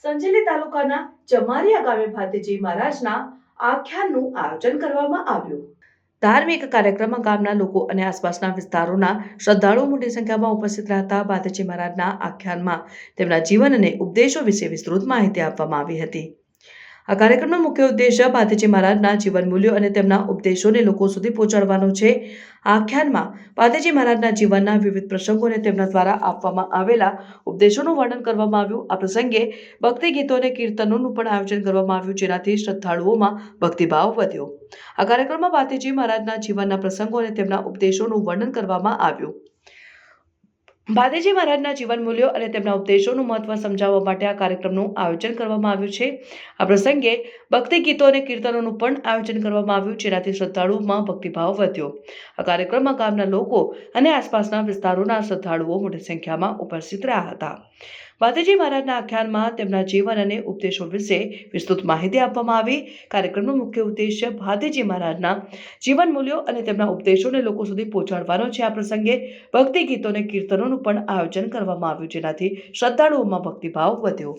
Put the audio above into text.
સંજેલી તાલુકાના ચમારિયા ગામે ભાતીજી મહારાજના આખ્યાનનું આયોજન કરવામાં આવ્યું। ધાર્મિક કાર્યક્રમમાં ગામના લોકો અને આસપાસના વિસ્તારોના શ્રદ્ધાળુઓ મોટી સંખ્યામાં ઉપસ્થિત રહ્યા હતા। ભાતીજી મહારાજના આખ્યાનમાં તેમના જીવન અને ઉપદેશો વિશે વિસ્તૃત માહિતી આપવામાં આવી હતી। આ કાર્યક્રમનો મુખ્ય ઉદ્દેશ્ય ભાતીજી મહારાજના જીવન મૂલ્યો અને તેમના ઉપદેશોને લોકો સુધી પહોંચાડવાનો છે। આખ્યાનમાં ભાતીજી મહારાજના જીવનના વિવિધ પ્રસંગો અને તેમના દ્વારા આપવામાં આવેલા ઉપદેશોનું વર્ણન કરવામાં આવ્યું। આ પ્રસંગે ભક્તિ ગીતો અને કીર્તનોનું પણ આયોજન કરવામાં આવ્યું, જેનાથી શ્રદ્ધાળુઓમાં ભક્તિભાવ વધ્યો। આ કાર્યક્રમમાં ભાતીજી મહારાજના જીવનના પ્રસંગો અને તેમના ઉપદેશોનું વર્ણન કરવામાં આવ્યું। ભાતીજી મહારાજના જીવન મૂલ્યો અને તેમના ઉપદેશોનું મહત્વ સમજાવવા માટે આ કાર્યક્રમનું આયોજન કરવામાં આવ્યું છે। આ પ્રસંગે ભક્તિ ગીતો અને કીર્તનોનું પણ આયોજન કરવામાં આવ્યું, જેનાથી શ્રદ્ધાળુઓમાં ભક્તિભાવ વધ્યો। આ કાર્યક્રમમાં ગામના લોકો અને આસપાસના વિસ્તારોના શ્રદ્ધાળુઓ મોટી સંખ્યામાં ઉપસ્થિત રહ્યા હતા। ભાતીજી મહારાજના આખ્યાનમાં તેમના જીવન અને ઉપદેશો વિશે વિસ્તૃત માહિતી આપવામાં આવી। કાર્યક્રમનો મુખ્ય ઉદ્દેશ્ય ભાતીજી મહારાજના જીવન મૂલ્યો અને તેમના ઉપદેશોને લોકો સુધી પહોંચાડવાનો છે। આ પ્રસંગે ભક્તિ ગીતો અને કીર્તનોનું પણ આયોજન કરવામાં આવ્યું, જેનાથી શ્રદ્ધાળુઓમાં ભક્તિભાવ વધ્યો।